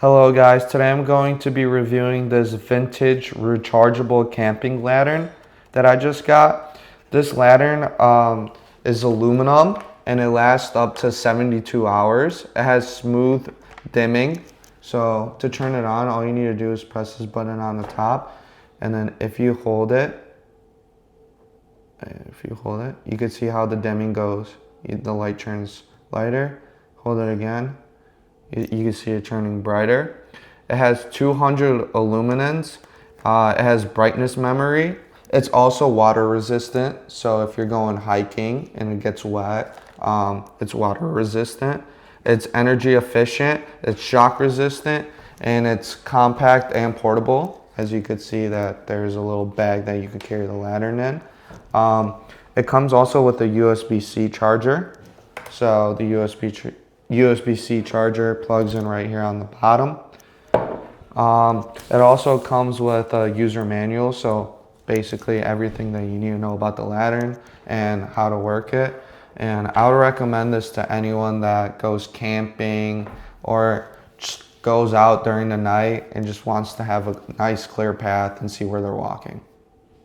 Hello guys, today I'm going to be reviewing this vintage rechargeable camping lantern that I just got. This lantern is aluminum and it lasts up to 72 hours. It has smooth dimming. So to turn it on, all you need to do is press this button on the top, and then if you hold it, you can see how the dimming goes. The light turns lighter. Hold it again. You can see it turning brighter. It has 200 luminance. It has brightness memory. It's also water resistant, so if you're going hiking and it gets wet, it's water resistant. It's energy efficient, it's shock resistant, and it's compact and portable. As you could see that there's a little bag that you can carry the lantern in. It comes also with a USB-C charger. So the USB-C charger plugs in right here on the bottom. It also comes with a user manual, so basically everything that you need to know about the lantern and how to work it. And I would recommend this to anyone that goes camping or just goes out during the night and just wants to have a nice clear path and see where they're walking.